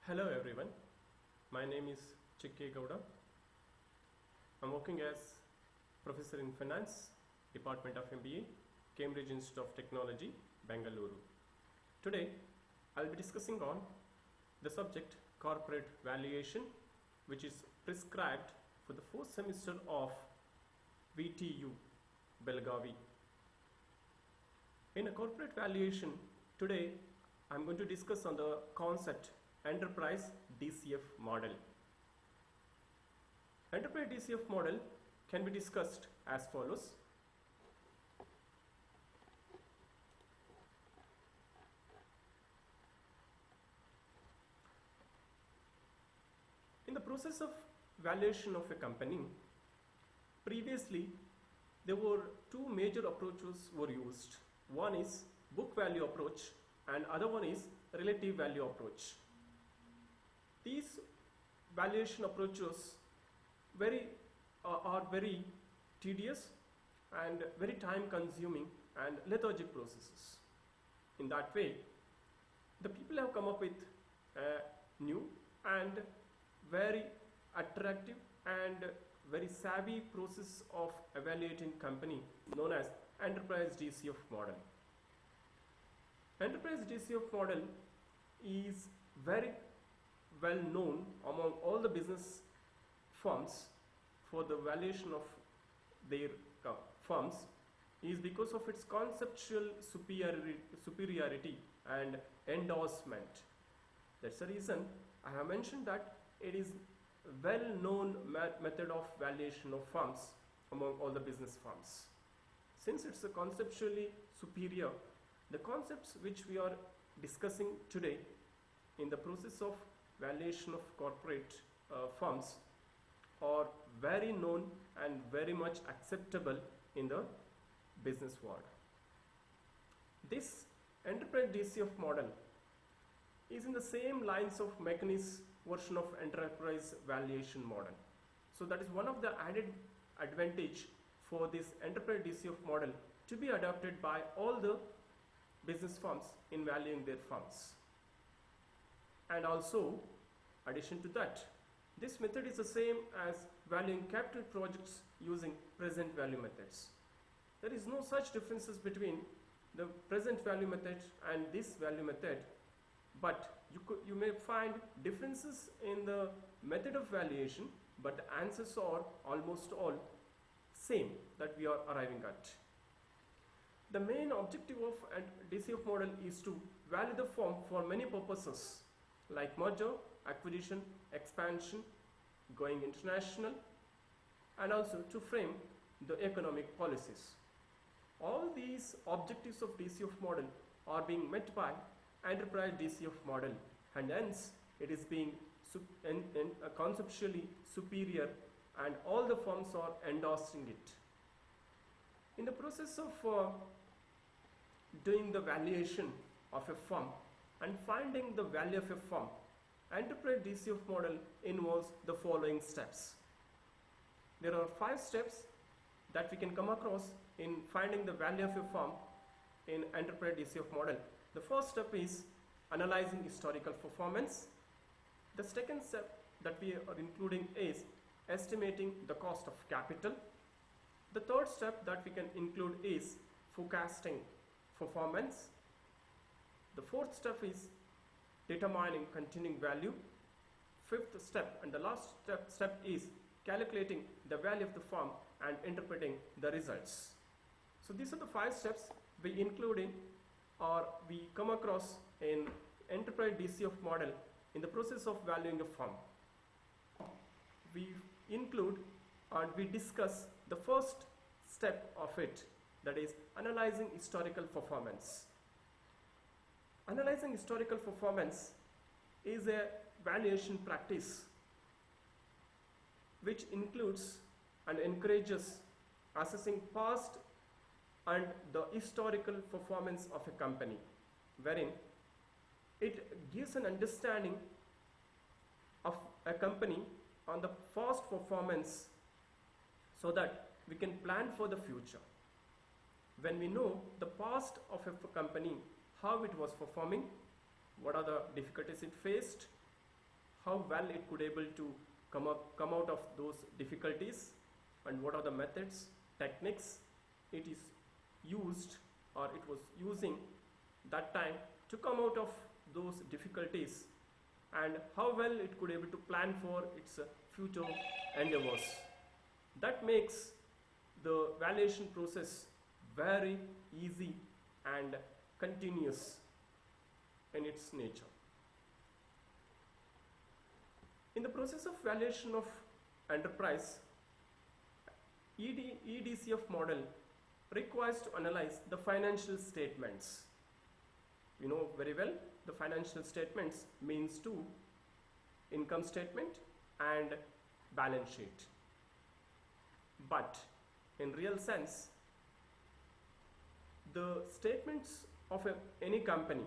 Hello everyone, my name is Chikkegowda. I'm working as Professor in Finance, Department of MBA, Cambridge Institute of Technology, Bengaluru. Today, I'll be discussing on the subject Corporate Valuation, which is prescribed for the fourth semester of VTU, Belgavi. In a corporate valuation, today I'm going to discuss on the concept Enterprise DCF model. Enterprise DCF model can be discussed as follows. In the process of valuation of a company, previously there were two major approaches were used. One is book value approach and other one is relative value approach. These valuation approaches are very tedious and very time consuming and lethargic processes. In that way, the people have come up with a new and very attractive and very savvy process of evaluating company known as Enterprise DCF model. Enterprise DCF model is very well known among all the business firms for the valuation of their firms is because of its conceptual superiority and endorsement. That's the reason I have mentioned that it is a well known method of valuation of firms among all the business firms. Since it's a conceptually superior, the concepts which we are discussing today in the process of valuation of corporate firms are very known and very much acceptable in the business world. This Enterprise DCF model is in the same lines of McKinsey's version of Enterprise Valuation model. So that is one of the added advantage for this Enterprise DCF model to be adopted by all the business firms in valuing their firms. And also, addition to that, this method is the same as valuing capital projects using present value methods. There is no such differences between the present value method and this value method, but you may find differences in the method of valuation, but the answers are almost all same that we are arriving at. The main objective of a DCF model is to value the firm for many purposes like merger, acquisition, expansion, going international, and also to frame the economic policies. All these objectives of DCF model are being met by Enterprise DCF model, and hence it is being conceptually superior and all the firms are endorsing it. In the process of doing the valuation of a firm and finding the value of a firm, Enterprise DCF model involves the following steps. There are 5 steps that we can come across in finding the value of a firm in Enterprise DCF model. The first step is analyzing historical performance. The second step that we are including is estimating the cost of capital. The third step that we can include is forecasting performance. The fourth step is determining continuing value. Fifth step and the last step is calculating the value of the firm and interpreting the results. So these are the 5 steps we include in or we come across in Enterprise DCF model in the process of valuing a firm. We include and we discuss the first step of it, that is analyzing historical performance. Analyzing historical performance is a valuation practice which includes and encourages assessing past and the historical performance of a company, wherein it gives an understanding of a company on the past performance so that we can plan for the future. When we know the past of a company, how it was performing, what are the difficulties it faced, how well it could able to come out of those difficulties, and what are the methods, techniques it is used or it was using that time to come out of those difficulties, and how well it could able to plan for its future endeavors. That makes the valuation process very easy and continuous in its nature. In the process of valuation of enterprise, EDCF model requires to analyze the financial statements. You know very well, the financial statements means to income statement and balance sheet. But in real sense, the statements of any company,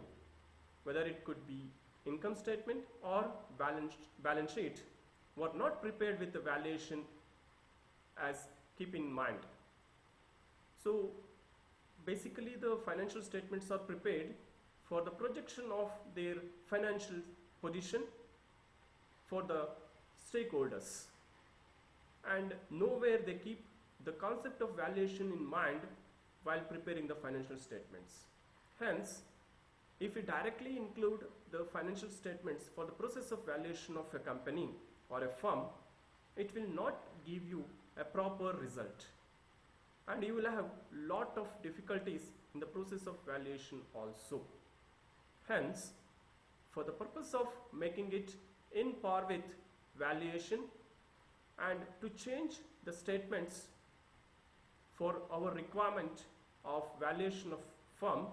whether it could be income statement or balance sheet, were not prepared with the valuation as keep in mind. So basically the financial statements are prepared for the projection of their financial position for the stakeholders, and nowhere they keep the concept of valuation in mind while preparing the financial statements. Hence, if we directly include the financial statements for the process of valuation of a company or a firm, it will not give you a proper result, and you will have lot of difficulties in the process of valuation also. Hence, for the purpose of making it in par with valuation and to change the statements for our requirement of valuation of firm,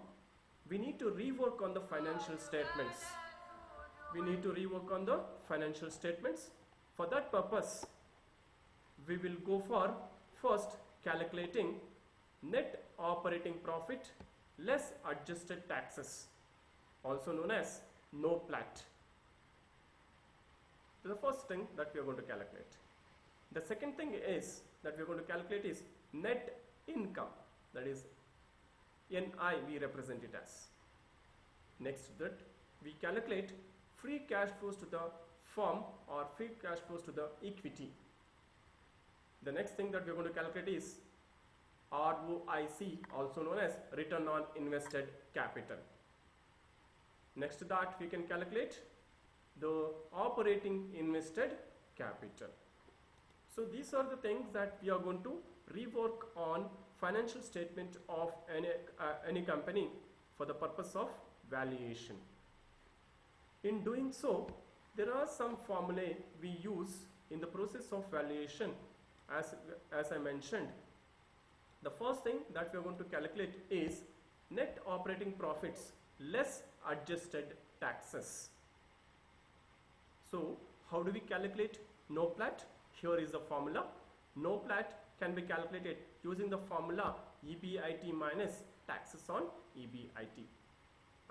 we need to rework on the financial statements. For that purpose, we will go for first calculating net operating profit less adjusted taxes, also known as NOPLAT. The first thing that we are going to calculate. The second thing is that we are going to calculate is net income, that is NI we represent it as. Next to that, we calculate free cash flows to the firm or free cash flows to the equity. The next thing that we are going to calculate is ROIC, also known as return on invested capital. Next to that, we can calculate the operating invested capital. So these are the things that we are going to rework on financial statement of any company for the purpose of valuation. In doing so, there are some formulae we use in the process of valuation. As I mentioned, the first thing that we are going to calculate is net operating profits less adjusted taxes. So how do we calculate NOPLAT? Here is the formula. NOPLAT can be calculated using the formula EBIT minus taxes on EBIT.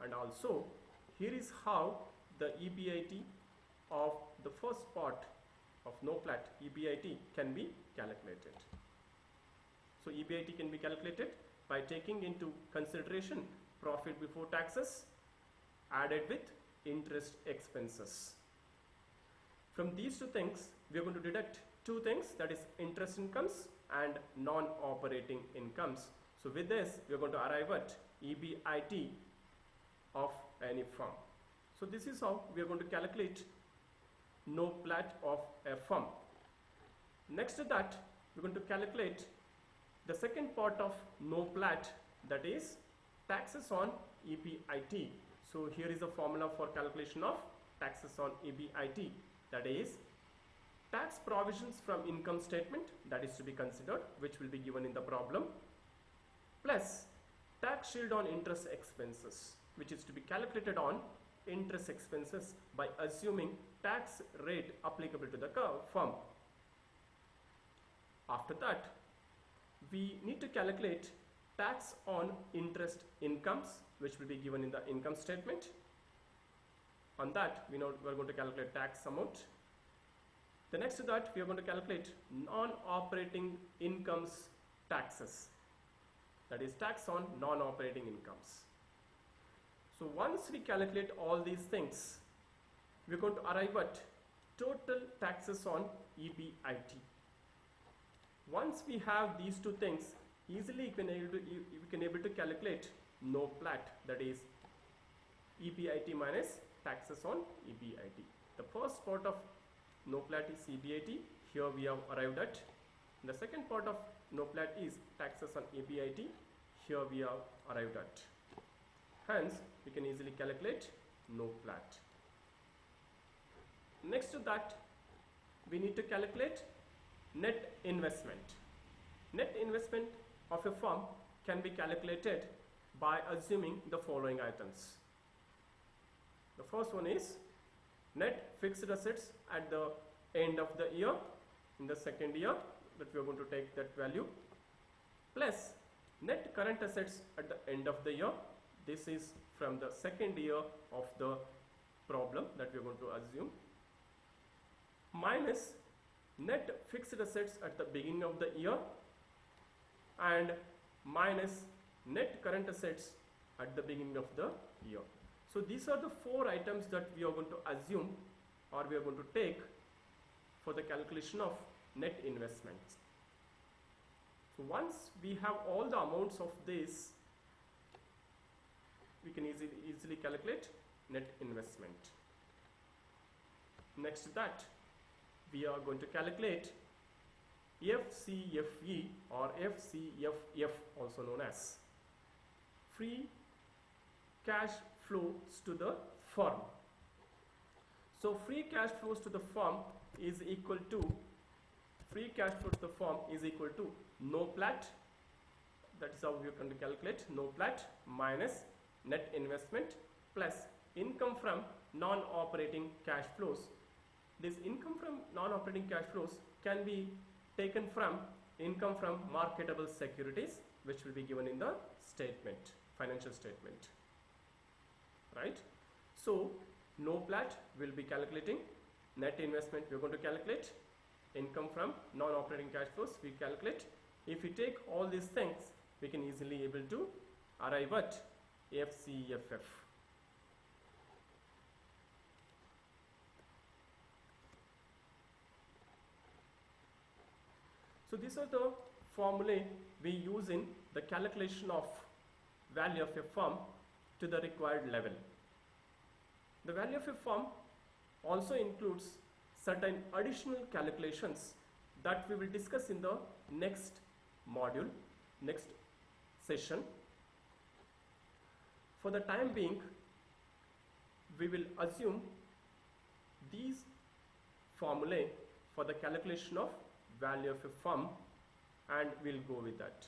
And also, here is how the EBIT of the first part of NOPLAT, EBIT, can be calculated. So EBIT can be calculated by taking into consideration profit before taxes added with interest expenses. From these two things, we are going to deduct two things, that is interest incomes and non-operating incomes. So with this, we are going to arrive at EBIT of any firm. So this is how we are going to calculate NOPLAT of a firm. Next to that, we are going to calculate the second part of NOPLAT, that is taxes on EBIT. So here is a formula for calculation of taxes on EBIT, that is tax provisions from income statement that is to be considered, which will be given in the problem, plus tax shield on interest expenses, which is to be calculated on interest expenses by assuming tax rate applicable to the firm. After that, we need to calculate tax on interest incomes, which will be given in the income statement. On that, we are going to calculate tax amount. The next to that, we are going to calculate non-operating incomes taxes, that is tax on non-operating incomes. So once we calculate all these things, we are going to arrive at total taxes on EBIT. Once we have these two things, easily we can able to calculate NOPLAT, that is EBIT minus taxes on EBIT. The first part of NOPLAT is EBIT, here we have arrived at. The second part of NOPLAT is taxes on EBIT, here we have arrived at. Hence, we can easily calculate NOPLAT. Next to that, we need to calculate net investment. Net investment of a firm can be calculated by assuming the following items. The first one is net fixed assets at the end of the year, in the second year that we are going to take that value, plus net current assets at the end of the year. This is from the second year of the problem that we are going to assume, minus net fixed assets at the beginning of the year and minus net current assets at the beginning of the year. So these are the four items that we are going to assume or we are going to take for the calculation of net investments. So once we have all the amounts of this, we can easily calculate net investment. Next to that, we are going to calculate FCFE or FCFF, also known as free cash flows to the firm. So free cash flows to the firm is equal to NOPLAT. That is how we are going to calculate NOPLAT minus net investment plus income from non-operating cash flows. This income from non-operating cash flows can be taken from income from marketable securities, which will be given in the statement, financial statement, right? So NOPLAT will be calculating net investment. We are going to calculate income from non-operating cash flows. We calculate. If we take all these things, we can easily able to arrive at FCFF. So these are the formulae we use in the calculation of value of a firm to the required level. The value of a firm also includes certain additional calculations that we will discuss in the next module, next session. For the time being, we will assume these formulae for the calculation of value of a firm and we'll go with that.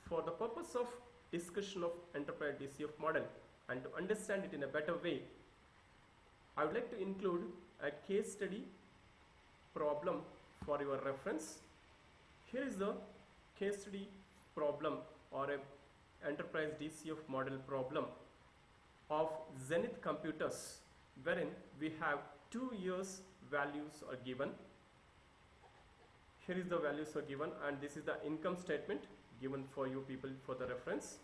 For the purpose of discussion of enterprise DCF model and to understand it in a better way, I would like to include a case study problem for your reference. Here is the case study problem or a enterprise DCF model problem of Zenith Computers, wherein we have 2 years values are given. Here is the values are given and this is the income statement given for you people for the reference.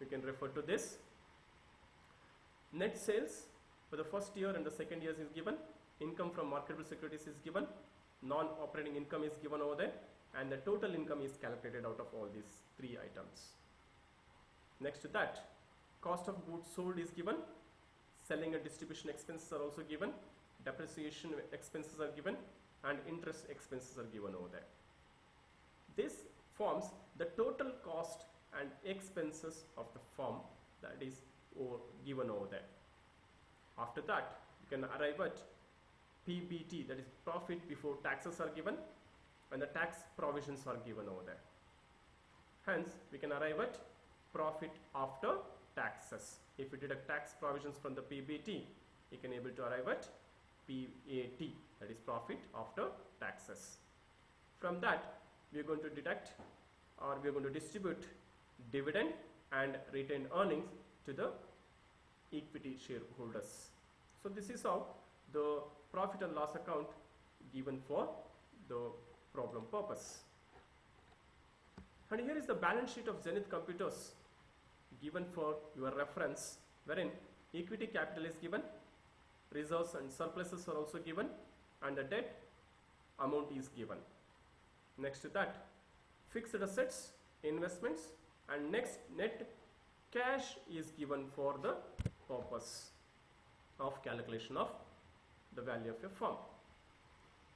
We can refer to this. Net sales for the first year and the second year is given. Income from marketable securities is given. Non-operating income is given over there and the total income is calculated out of all these 3 items. Next to that, cost of goods sold is given. Selling and distribution expenses are also given. Depreciation expenses are given and interest expenses are given over there. This forms the total cost and expenses of the firm that is given over there. After that, you can arrive at PBT, that is profit before taxes are given and the tax provisions are given over there. Hence, we can arrive at profit after taxes. If we deduct tax provisions from the PBT, you can able to arrive at PAT, that is profit after taxes. From that, we are going to deduct or we are going to distribute dividend and retained earnings to the equity shareholders. So this is how the profit and loss account given for the problem purpose. And here is the balance sheet of Zenith reserves and surpluses are also given, and the debt amount is given. Next to that, fixed assets, investments, and next net cash is given for the purpose of calculation of the value of a firm,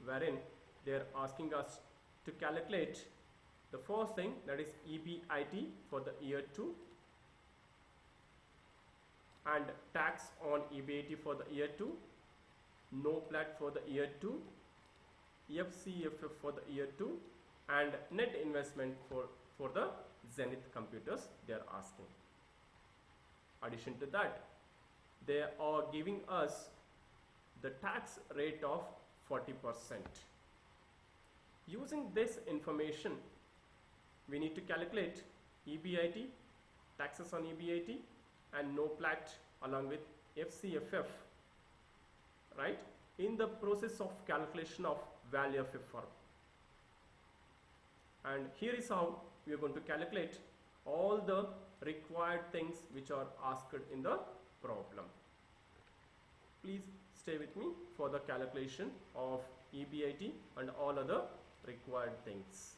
wherein they are asking us to calculate the first thing, that is EBIT for the year 2, and tax on EBIT for the year 2, NOPLAT for the year 2, FCFF for the year 2, and net investment for the Zenith computers they are asking. Addition to that, they are giving us the tax rate of 40%. Using this information, we need to calculate EBIT, taxes on EBIT, and NOPLAT along with FCFF, right, in the process of calculation of value of a firm. And here is how we are going to calculate all the required things which are asked in the problem. Please stay with me for the calculation of EBIT and all other required things.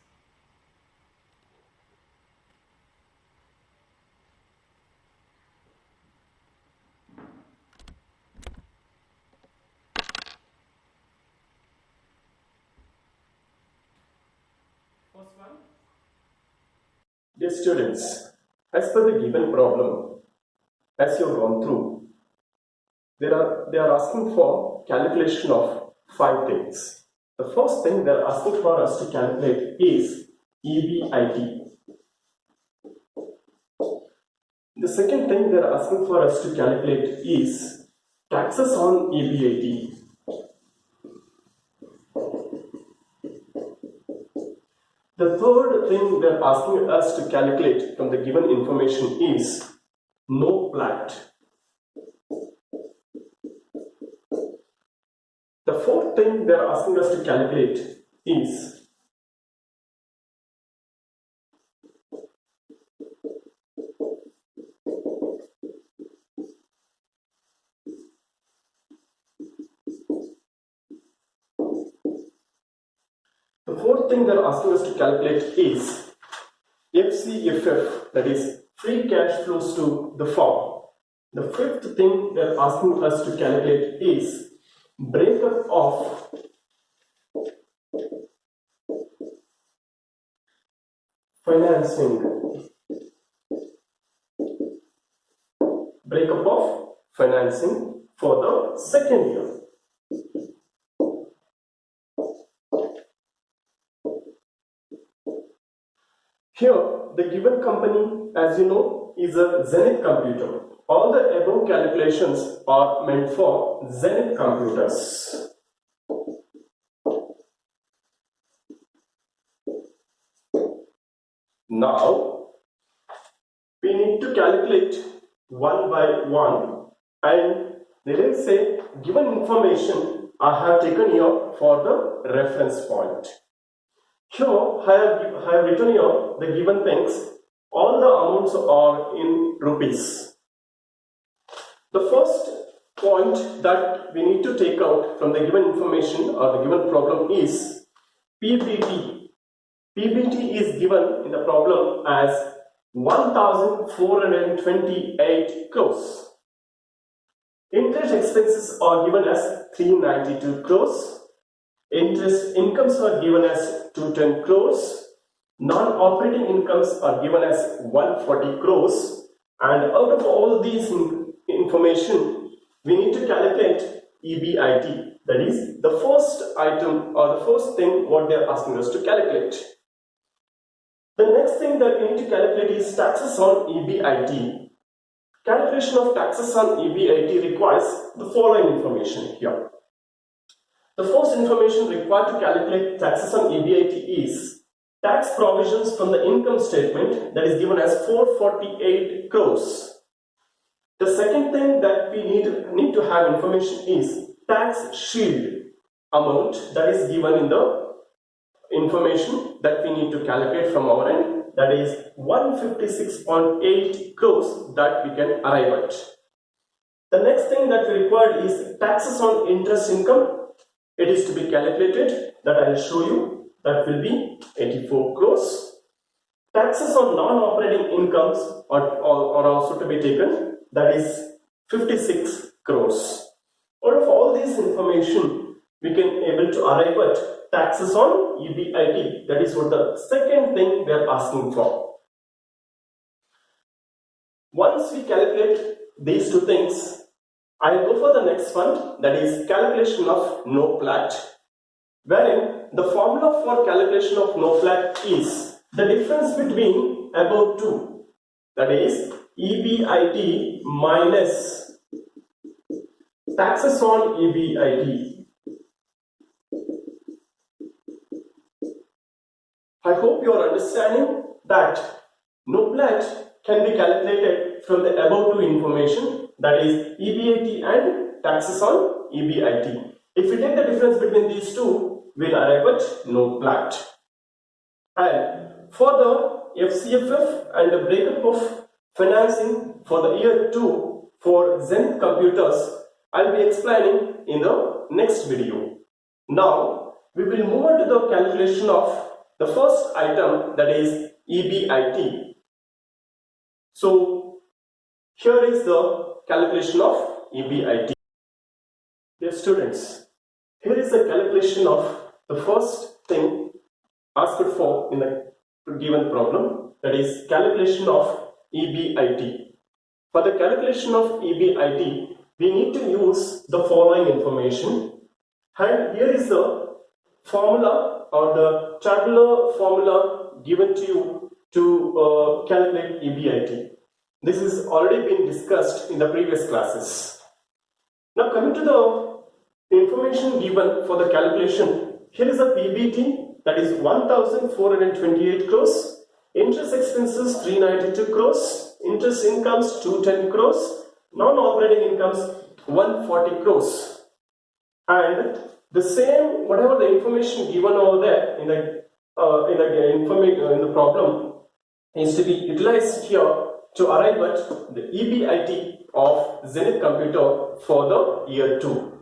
First one. Dear students, as per the given problem, as you have gone through, they are asking for calculation of 5 things. The first thing they are asking for us to calculate is EBIT. The second thing they are asking for us to calculate is taxes on EBIT. The third thing they are asking us to calculate from the given information is NOPLAT. The fourth thing they are asking us to calculate is FCFF, that is free cash flows to the firm. The fifth thing they are asking us to calculate is breakup of financing. Breakup of financing for the second year. Here, the given company, as you know, is a Zenith computer. All the above calculations are meant for Zenith computers. Now, we need to calculate one by one, and they will say given information I have taken here for the reference point. Here I have written here the given things. All the amounts are in rupees. The first point that we need to take out from the given information or the given problem is PBT. PBT is given in the problem as 1,428 crores. Interest expenses are given as 392 crores. Interest incomes are given as 210 crores. Non-operating incomes are given as 140 crores. And out of all these information, we need to calculate EBIT. That is the first item or the first thing what they are asking us to calculate. The next thing that we need to calculate is taxes on EBIT. Calculation of taxes on EBIT requires the following information here. The first information required to calculate taxes on EBIT is tax provisions from the income statement, that is given as 448 crores. The second thing that we need to have information is tax shield amount, that is given in the information that we need to calculate from our end, that is 156.8 crores that we can arrive at. The next thing that we require is taxes on interest income. It is to be calculated, that I will show you. That will be 84 crores. Taxes on non-operating incomes are also to be taken, that is 56 crores. Out of all this information, we can able to arrive at taxes on EBIT. That is what the second thing we are asking for. Once we calculate these two things, I will go for the next one, that is calculation of NOPLAT, wherein the formula for calculation of NOPLAT is the difference between above two, that is EBIT minus taxes on EBIT. I hope you are understanding that NOPLAT can be calculated from the above two information, that is EBIT and taxes on EBIT. If we take the difference between these two, we will arrive at NOPLAT. And for the FCFF and the breakup of financing for the year 2 for Zenith computers, I will be explaining in the next video. Now, we will move on to the calculation of the first item, that is EBIT. So, here is the calculation of EBIT. Dear students, here is the calculation of the first thing asked for in the given problem, that is calculation of EBIT. For the calculation of EBIT, we need to use the following information, and here is the formula or the tabular formula given to you to calculate EBIT. This has already been discussed in the previous classes. Now coming to the information given for the calculation, here is a PBT, that is 1,428 crores, interest expenses 392 crores, interest incomes 210 crores, non-operating incomes 140 crores. And the same, whatever the information given over there in the problem is to be utilized here to arrive at the EBIT of Zenith computer for the year 2.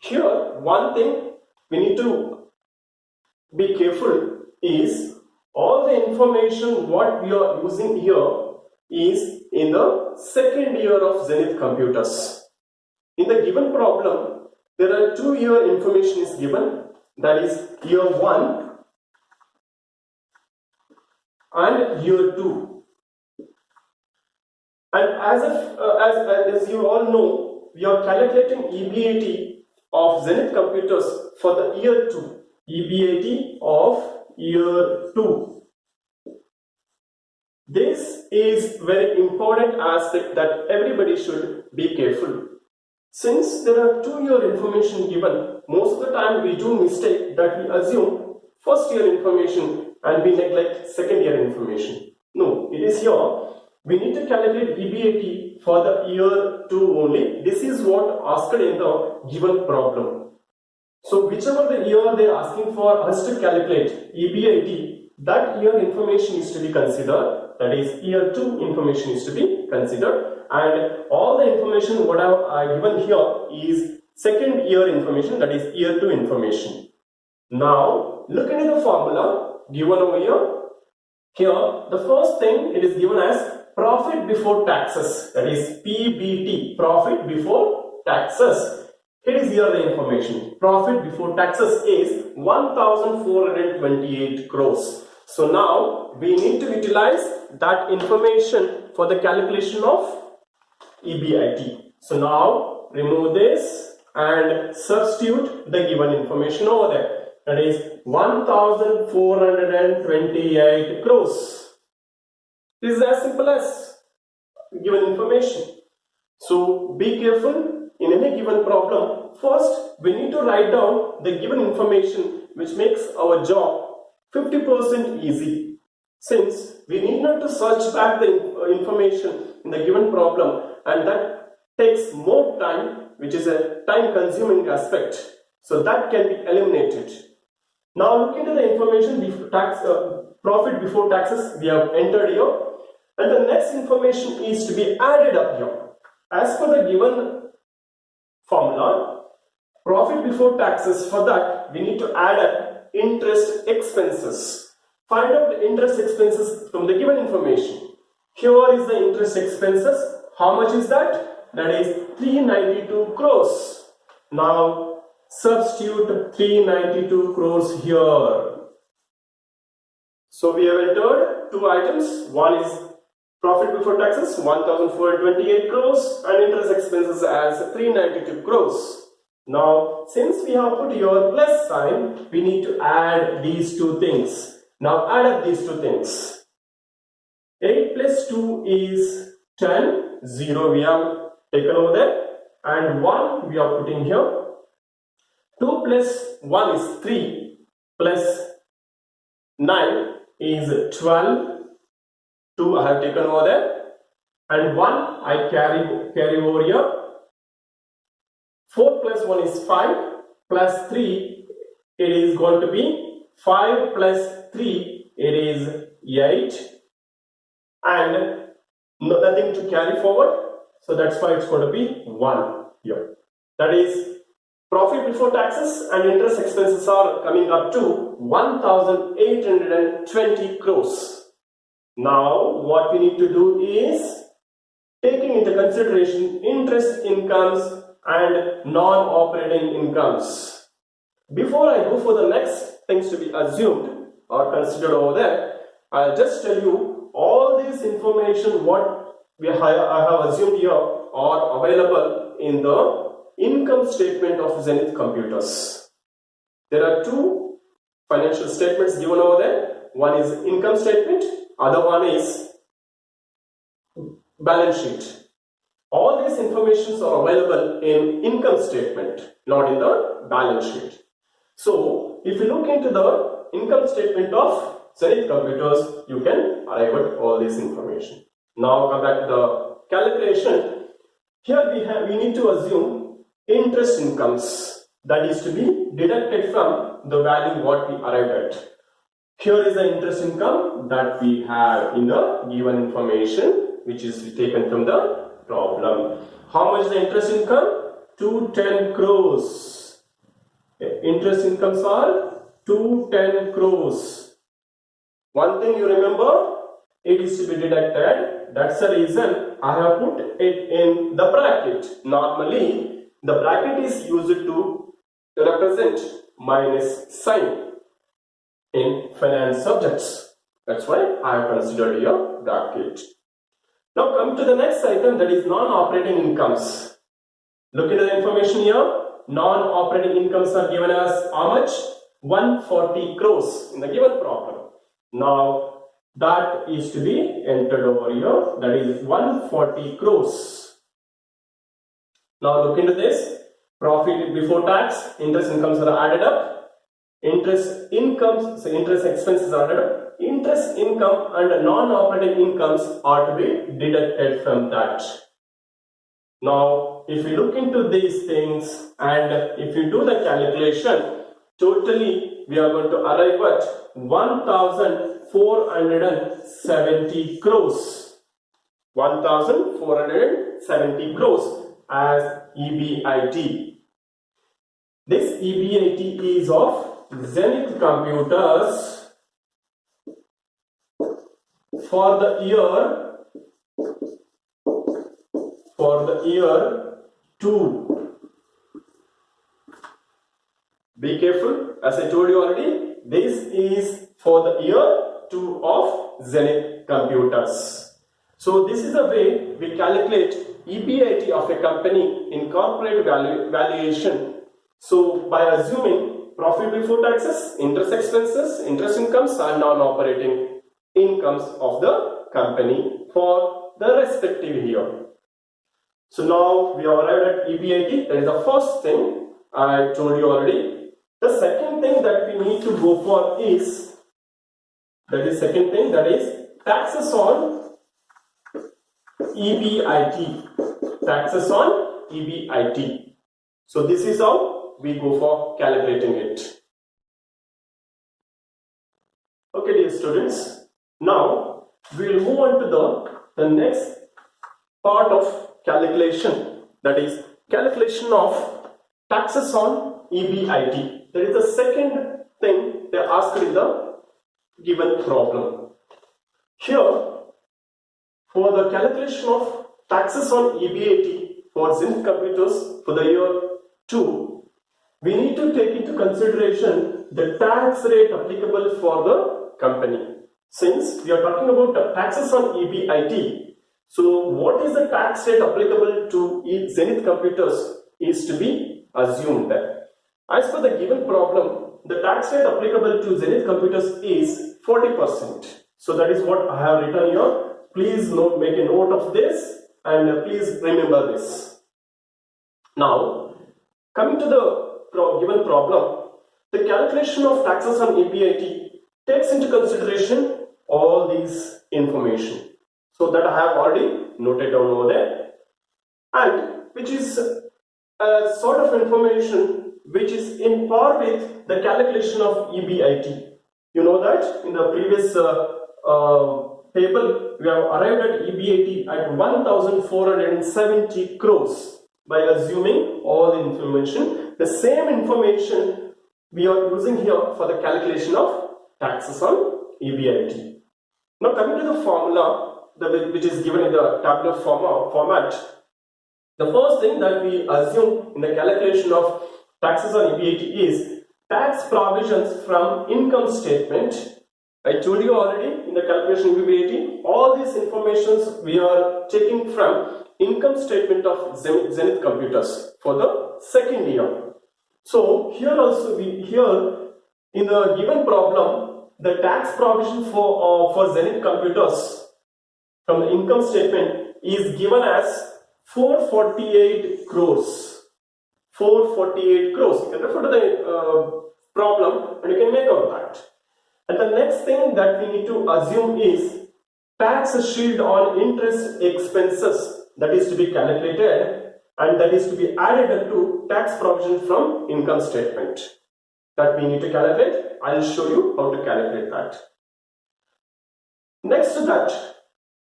Here, one thing we need to be careful is all the information what we are using here is in the second year of Zenith computers. In the given problem, there are 2 year information is given, that is year 1 and year 2. And as you all know, we are calculating EBIT of Zenith computers for the year 2. EBIT of year 2. This is very important aspect that everybody should be careful. Since there are 2 year information given, most of the time we do mistake that we assume first year information and we neglect second year information. No, it is here. We need to calculate EBIT for the year 2 only. This is what asked in the given problem. So whichever the year they are asking for us to calculate EBIT, that year information is to be considered, that is year 2 information is to be considered, and all the information what I have given here is second year information, that is year 2 information. Now look into the formula given over here. Here the first thing it is given as profit before taxes, that is PBT, profit before taxes. Here is here the information. Profit before taxes is 1,428 crores. So now we need to utilize that information for the calculation of EBIT. So now remove this and substitute the given information over there. That is 1,428 crores. This is as simple as given information. So be careful. In any given problem, first we need to write down the given information, which makes our job 50% easy. Since we need not to search back the information in the given problem, and that takes more time, which is a time consuming aspect. So that can be eliminated. Now look into the information profit before taxes we have entered here, and the next information is to be added up here. As per the given formula. Profit before taxes, for that we need to add up interest expenses. Find out the interest expenses from the given information. Here is the interest expenses. How much is that? That is 392 crores. Now substitute 392 crores here. So we have entered two items. One is profit before taxes 1428 crores and interest expenses as 392 crores. Now since we have put here plus sign, we need to add these two things. Now add up these two things. 8 plus 2 is 10, 0 we have taken over there, and 1 we are putting here. 2 plus 1 is 3, plus 9 is 12, 2 I have taken over there, and 1 I carry over here. 4 plus 1 is 5, plus 3 it is going to be 5 plus 3 it is 8, and nothing to carry forward, so that's why it's going to be 1 here. That is, profit before taxes and interest expenses are coming up to 1820 crores. Now what we need to do is taking into consideration interest incomes and non-operating incomes. Before I go for the next things to be assumed or considered over there, I'll just tell you all this information what I have assumed here are available in the income statement of Zenith Computers. There are two financial statements given over there. One is income statement, other one is balance sheet. All these informations are available in income statement, not in the balance sheet. So if you look into the income statement of Zenith Computers, you can arrive at all this information. Now come back to the calculation. Here we need to assume interest incomes, that is to be deducted from the value what we arrived at. Here is the interest income that we have in the given information, which is taken from the problem. How much is the interest income? 210 crores. Interest incomes are 210 crores. One thing you remember, it is to be deducted. That's the reason I have put it in the bracket. Normally, the bracket is used to represent minus sign in finance subjects. That's why I have considered here bracket. Now come to the next item, that is non-operating incomes. Look at the information here. Non-operating incomes are given as how much? 140 crores in the given problem. Now that is to be entered over here, that is 140 crores. Now look into this. Profit before tax, interest incomes are added up. Interest incomes, so interest expenses are added up. Interest income and non-operating incomes are to be deducted from that. Now if you look into these things and if you do the calculation, totally we are going to arrive at 1470 crores. 1470 crores as EBIT. This EBIT is of Zenith Computers for the year 2. Be careful, as I told you already, this is for the year 2 of Zenith Computers. So this is the way we calculate EBIT of a company in corporate valuation. So by assuming profit before taxes, interest expenses, interest incomes and non-operating incomes of the company for the respective year. So now we have arrived at EBIT. That is the first thing I told you already. The second thing that we need to go for is, taxes on EBIT. Taxes on EBIT. So this is how we go for calibrating it. Okay, dear students. Now we will move on to the next part of calculation, that is calculation of taxes on EBIT. That is the second thing they asked in the given problem. Here, for the calculation of taxes on EBIT for Zenith computers for the year 2, we need to take into consideration the tax rate applicable for the company. Since we are talking about taxes on EBIT, so what is the tax rate applicable to Zenith computers is to be assumed. As per the given problem, the tax rate applicable to Zenith computers is 40%. So that is what I have written here. Please make a note of this and please remember this. Now, coming to the given problem, the calculation of taxes on EBIT takes into consideration all these information. So that I have already noted down over there, and which is a sort of information which is in par with the calculation of EBIT. You know that in the previous table we have arrived at EBIT at 1,470 crores by assuming all the information. The same information we are using here for the calculation of taxes on EBIT. Now coming to the formula which is given in the tabular format, the first thing that we assume in the calculation of taxes on EBIT is tax provisions from income statement. I told you already in the calculation of EBIT, all these informations we are taking from income statement of Zenith computers for the second year. So here also in the given problem, the tax provision for Zenith computers from the income statement is given as 448 crores. 448 crores. You can refer to the problem and you can make out that. And the next thing that we need to assume is tax shield on interest expenses that is to be calculated and that is to be added to tax provision from income statement. That we need to calculate. I will show you how to calculate that. Next to that,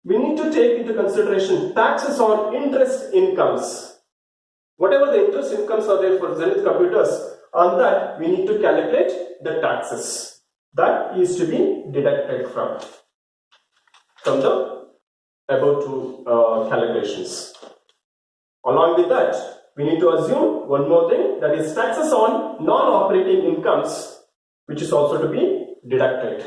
we need to take into consideration taxes on interest incomes. Whatever the interest incomes are there for Zenith computers, on that we need to calculate the taxes. That is to be deducted from the above two calculations. Along with that, we need to assume one more thing, that is taxes on non-operating incomes, which is also to be deducted.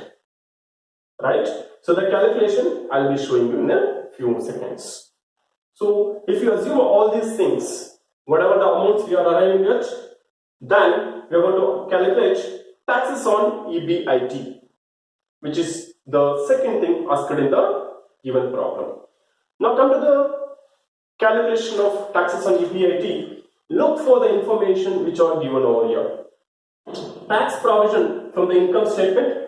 Right? So the calculation I will be showing you in a few seconds. So if you assume all these things, whatever the amounts we are arriving at, then we are going to calculate taxes on EBIT, which is the second thing asked in the given problem. Now come to the calculation of taxes on EBIT. Look for the information which are given over here. Tax provision from the income statement.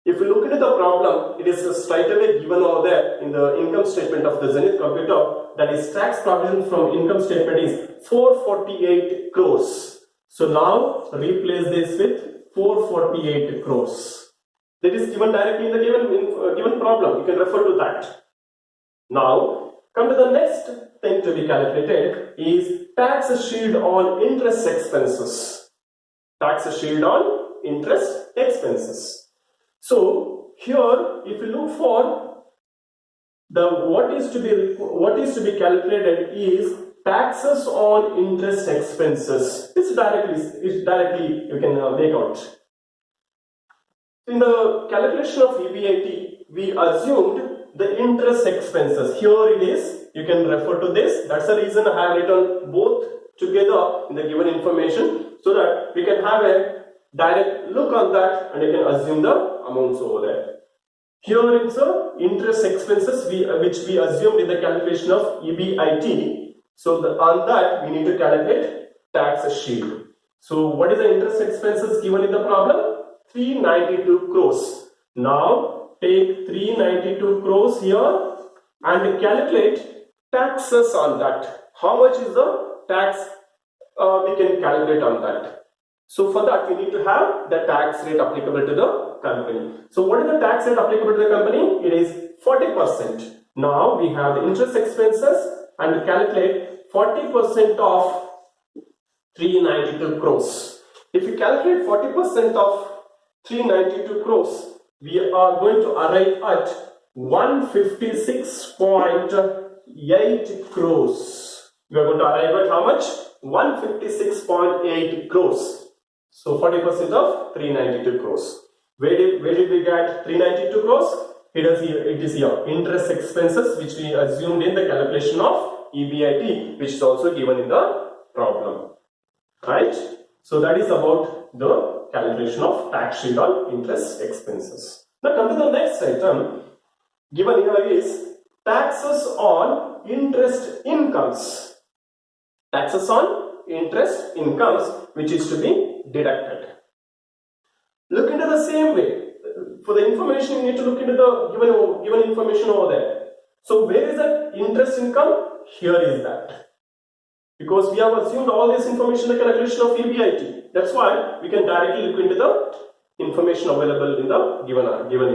If you look into the problem, it is straight away given over there in the income statement of the Zenith computer, that is tax provision from income statement is 448 crores. So now replace this with 448 crores. That is given directly in the given problem. You can refer to that. Now come to the next thing to be calculated is tax shield on interest expenses. Tax shield on interest expenses. So here, if you look for the what is to be calculated is taxes on interest expenses. It's directly you can make out. In the calculation of EBIT, we assumed the interest expenses. Here it is. You can refer to this. That's the reason I have written both together in the given information, so that we can have a direct look on that and you can assume the amounts over there. Here it's interest expenses which we assumed in the calculation of EBIT. So on that we need to calculate tax shield. So what is the interest expenses given in the problem? 392 crores. Now take 392 crores here and calculate taxes on that. How much is the tax we can calculate on that? So for that we need to have the tax rate applicable to the company. So what is the tax rate applicable to the company? It is 40%. Now we have the interest expenses and calculate 40% of 392 crores. If we calculate 40% of 392 crores, we are going to arrive at 156.8 crores. We are going to arrive at how much? 156.8 crores. So 40% of 392 crores. Where did we get 392 crores? It is here interest expenses, which we assumed in the calculation of EBIT, which is also given in the problem. Right? So that is about the calculation of tax shield on interest expenses. Now come to the next item. Given here is taxes on interest incomes. Taxes on interest incomes, which is to be deducted. Look into the same way. For the information, you need to look into the given information over there. So where is that interest income? Here is that. Because we have assumed all this information in the calculation of EBIT. That's why we can directly look into the information available in the given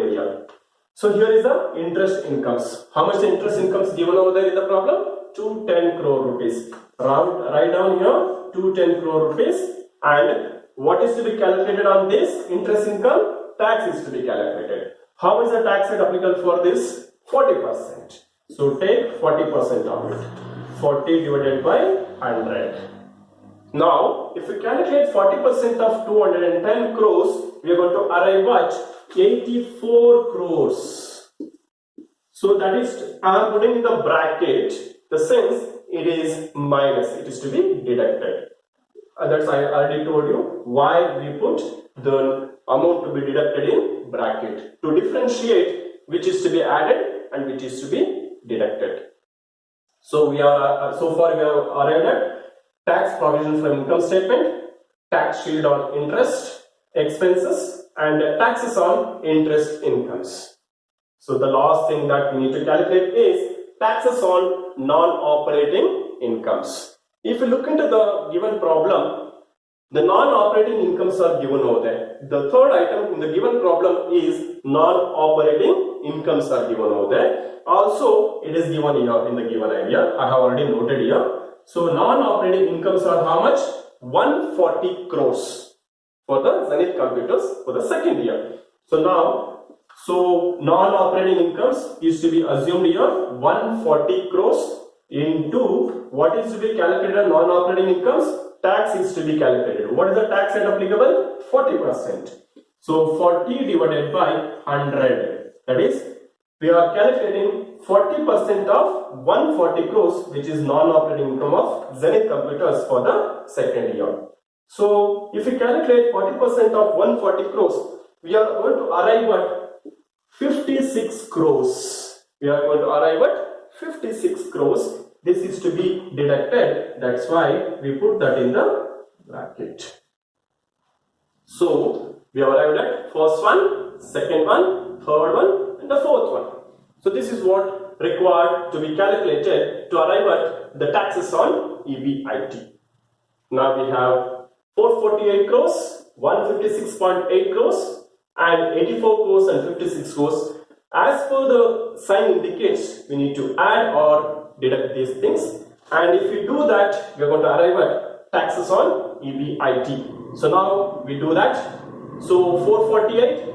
area. So here is the interest incomes. How much the interest incomes given over there in the problem? 210 crore rupees. Write down here 210 crore rupees. And what is to be calculated on this interest income? Tax is to be calculated. How is the tax rate applicable for this? 40%. So take 40% of it. 40 divided by 100. Now, if we calculate 40% of 210 crores, we are going to arrive at 84 crores. So that is, I am putting in the bracket, the sense it is minus, it is to be deducted. That's I already told you why we put the amount to be deducted in bracket, to differentiate which is to be added and which is to be deducted. So we are so far we have arrived at tax provision from income statement, tax shield on interest expenses, and taxes on interest incomes. So the last thing that we need to calculate is taxes on non-operating incomes. If you look into the given problem, the non-operating incomes are given over there. The third item in the given problem is non-operating incomes are given over there. Also, it is given here in the given area. I have already noted here. So, non-operating incomes are how much? 140 crores for the Zenith computers for the second year. So, non-operating incomes is to be assumed here 140 crores into what is to be calculated non-operating incomes? Tax is to be calculated. What is the tax rate applicable? 40%. So 40 divided by 100. That is, we are calculating 40% of 140 crores, which is non-operating income of Zenith computers for the second year. So if we calculate 40% of 140 crores, we are going to arrive at 56 crores. We are going to arrive at 56 crores. This is to be deducted. That's why we put that in the bracket. So we arrived at first one, second one, third one, and the fourth one. So this is what required to be calculated to arrive at the taxes on EBIT. Now we have 448 crores, 156.8 crores, and 84 crores and 56 crores. As per the sign indicates, we need to add or deduct these things, and if we do that, we are going to arrive at taxes on EBIT. So now we do that. So 448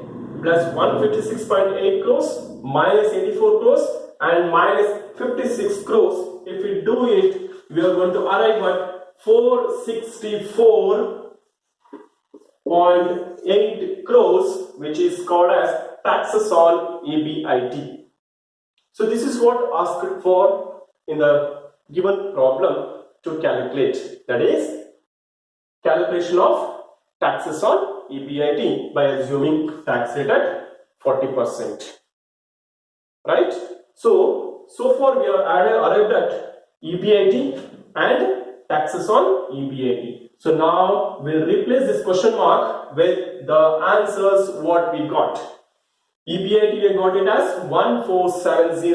plus 156.8 crores minus 84 crores and minus 56 crores. If we do it, we are going to arrive at 464.8 crores, which is called as taxes on EBIT. So this is what asked for in the given problem to calculate, that is calculation of taxes on EBIT by assuming tax rate at 40%. Right? So far we are arrived at EBIT and taxes on EBIT. So now we'll replace this question mark with the answers what we got. EBIT we got it as 1470,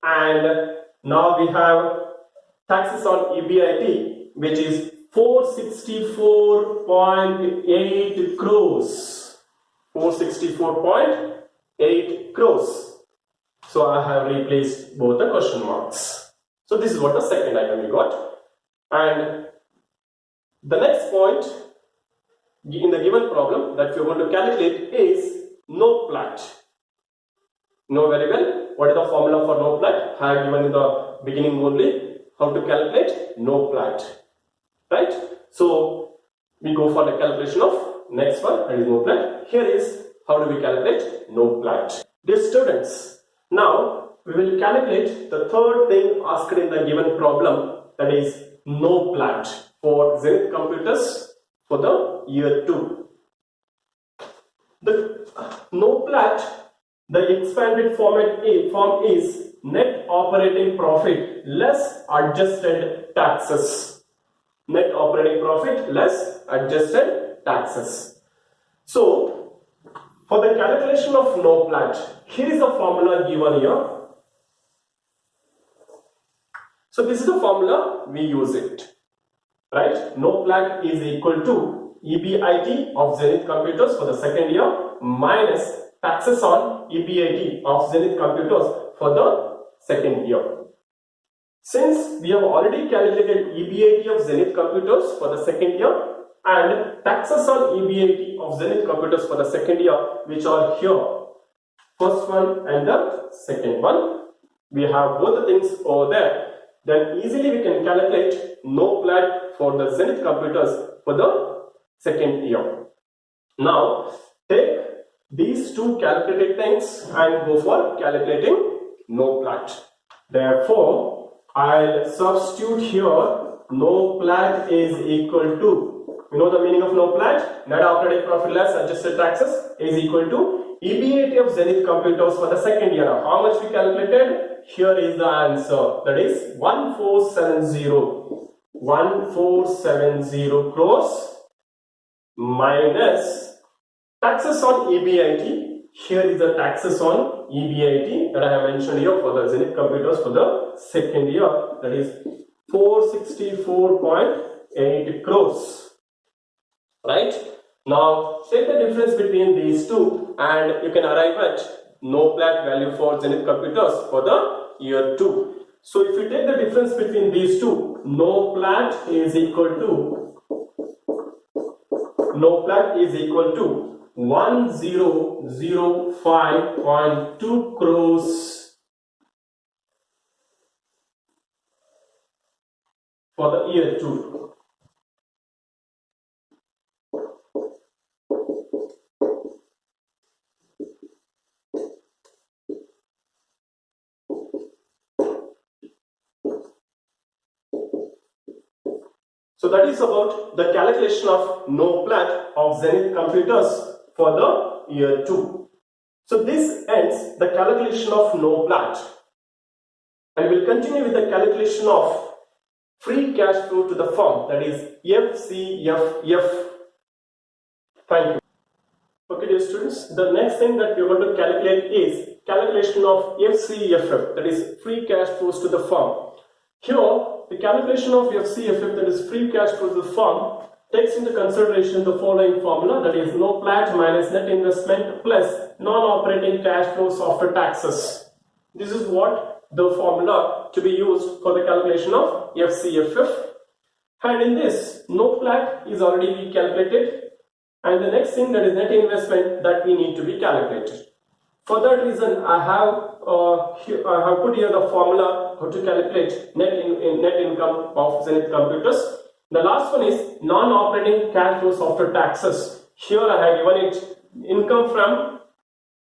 and now we have taxes on EBIT, which is 464.8 crores. 464.8 crores. So I have replaced both the question marks. So this is what the second item we got. And The next point in the given problem that we are going to calculate is NOPLAT. You know very well what is the formula for NOPLAT. I have given in the beginning only how to calculate NOPLAT. Right? So we go for the calculation of next one, that is NOPLAT. Here is how do we calculate NOPLAT. Dear students, now we will calculate the third thing asked in the given problem, that is NOPLAT for Zenith Computers for the year 2. The NOPLAT, the expanded form is net operating profit less adjusted taxes. Net operating profit less adjusted taxes. So, for the calculation of NOPLAT, here is the formula given here. So, this is the formula, we use it. Right? NOPLAT is equal to EBIT of Zenith Computers for the second year minus taxes on EBIT of Zenith Computers for the second year. Since we have already calculated EBIT of Zenith Computers for the second year and taxes on EBIT of Zenith Computers for the second year, which are here, first one and the second one, we have both the things over there, then easily we can calculate NOPLAT for the Zenith Computers for the second year. Now, take these two calculated things and go for calculating NOPLAT. Therefore, I'll substitute here NOPLAT is equal to, you know the meaning of NOPLAT? Net operating profit less adjusted taxes is equal to EBIT of Zenith Computers for the second year. Now, how much we calculated? Here is the answer, that is 1470 crores minus taxes on EBIT. Here is the taxes on EBIT that I have mentioned here for the Zenith Computers for the second year, that is 464.8 crores. Right? Now take the difference between these two and you can arrive at NOPLAT value for Zenith Computers for the year 2. So if you take the difference between these two, NOPLAT is equal to 1005.2 crores for the year 2. So that is about the calculation of NOPLAT of Zenith Computers for the year 2. So this ends the calculation of NOPLAT, and we will continue with the calculation of free cash flow to the firm, that is FCFF. Thank you. Okay dear students, the next thing that we are going to calculate is calculation of FCFF, that is free cash flows to the firm. Here the calculation of FCFF, that is free cash flows to the firm, takes into consideration the following formula, that is NOPLAT minus net investment plus non-operating cash flows after taxes. This is what the formula to be used for the calculation of FCFF. And in this, NOPLAT is already calculated, and the next thing, that is net investment, that we need to be calculated. For that reason, I have put here the formula how to calculate net income of Zenith Computers. The last one is non-operating cash flows after taxes. Here I have given it income from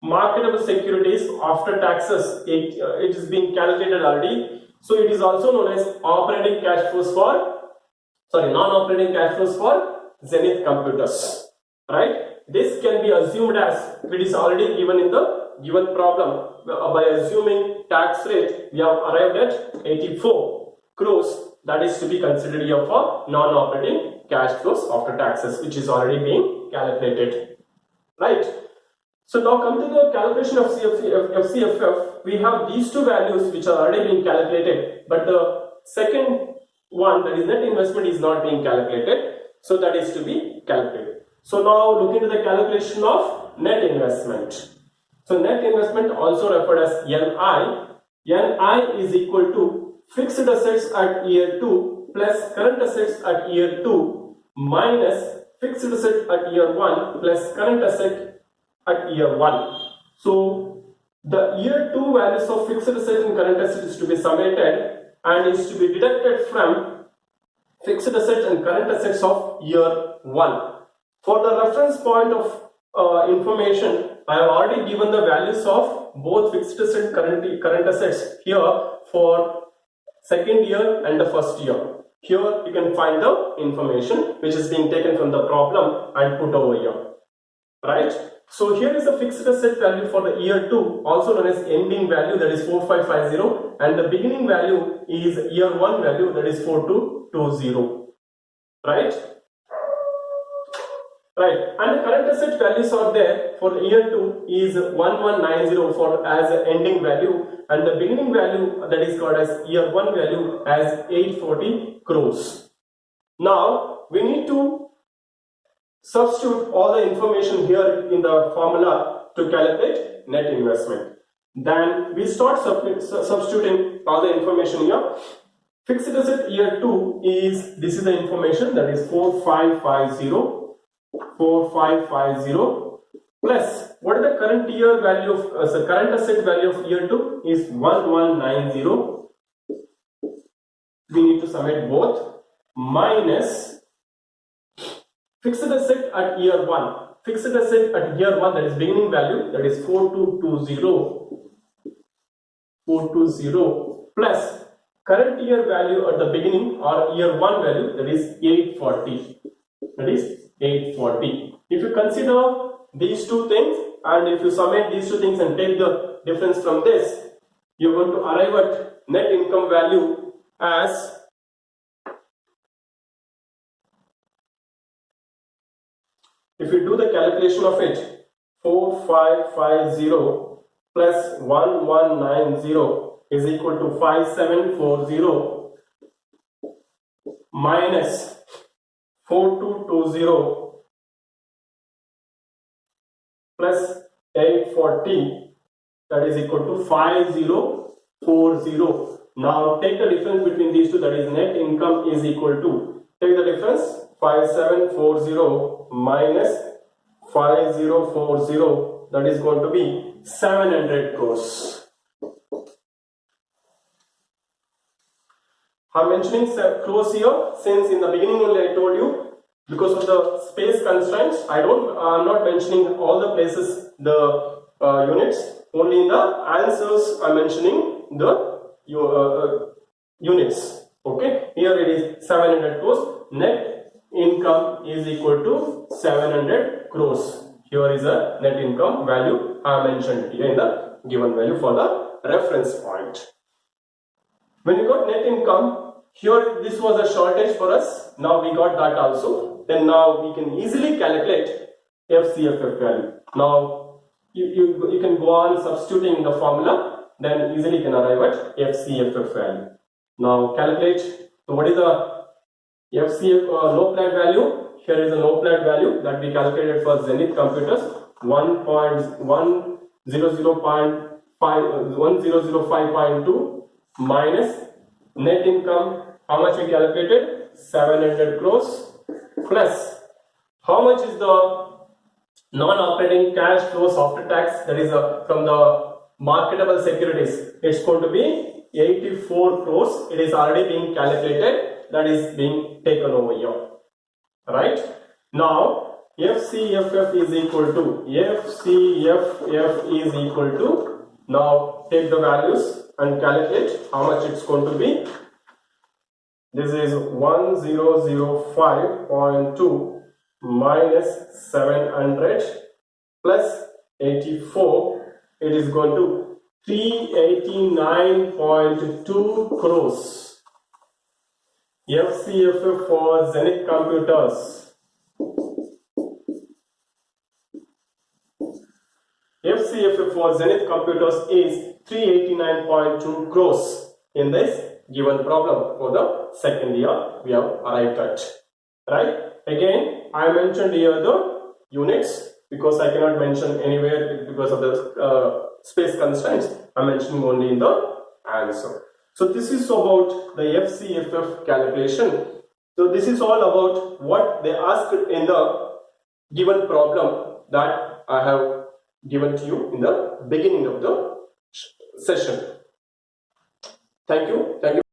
marketable securities after taxes. It is being calculated already. So it is also known as operating cash flows for, non-operating cash flows for Zenith Computers. Right? This can be assumed as it is already given in the given problem. By assuming tax rate, we have arrived at 84 crores. That is to be considered here for non-operating cash flows after taxes, which is already being calculated. Right? So now come to the calculation of FCFF. We have these two values which are already being calculated, but the second one, that is net investment, is not being calculated. So that is to be calculated. So now look into the calculation of net investment. So net investment, also referred as NI. NI is equal to fixed assets at year 2 plus current assets at year 2 minus fixed asset at year 1 plus current asset at year 1. So the year 2 values of fixed asset and current asset is to be summated and is to be deducted from fixed assets and current assets of year 1. For the reference point of information, I have already given the values of both fixed asset and current assets here for second year and the first year. Here you can find the information which is being taken from the problem and put over here. Right? So here is the fixed asset value for the year 2, also known as ending value, that is 4550, and the beginning value is year 1 value, that is 4220. Right? Right, and the current asset values are there for the year 2 is 1190 for as an ending value, and the beginning value, that is called as year 1 value, as 840 crores. Now we need to substitute all the information here in the formula to calculate net investment. Then we start substituting all the information here. Fixed asset year 2 is, this is the information, that is 4550 plus what is the current year value of current asset value of year 2 is 1190. We need to sum it both, minus fixed asset at year 1. Fixed asset at year 1, that is beginning value, that is 4220 plus current year value at the beginning or year 1 value, that is 840. That is 840. If you consider these two things and if you summate these two things and take the difference from this, you are going to arrive at net income value as if you do the calculation of it, 4550 plus 1190 is equal to 5740 minus 4220 plus 840, that is equal to 5040. Now take the difference between these two, that is net income is equal to, take the difference, 5740 minus 5040, that is going to be 700 crores. I'm mentioning crores here since in the beginning only I told you, because of the space constraints, I'm not mentioning all the places the units, only in the answers I'm mentioning the units. Okay, here it is 700 crores. Net income is equal to 700 crores. Here is a net income value I mentioned here in the given value for the reference point. When you got net income, here this was a shortage for us, now we got that also. Then now we can easily calculate FCFF value. Now you can go on substituting the formula, then easily can arrive at FCFF value. Now calculate, so what is the FCF NOPLAT value? Here is the NOPLAT value that we calculated for Zenith computers, 10005.2 minus net income, how much we calculated? 700 crores plus how much is the non-operating cash flows after tax, that is from the marketable securities. It's going to be 84 crores. It is already being calculated, that is being taken over here. Right? Now FCFF is equal to now take the values and calculate how much it's going to be. This is 1005.2 minus 700 plus 84. It is going to 389.2 crores. FCFF for Zenith computers. FCFF for Zenith computers is 389.2 crores in this given problem for the second year we have arrived at. Right? Again, I mentioned here the units because I cannot mention anywhere because of the space constraints. I am mentioning only in the answer. So this is about the FCFF calculation. So this is all about what they asked in the given problem that I have given to you in the beginning of the session. Thank you.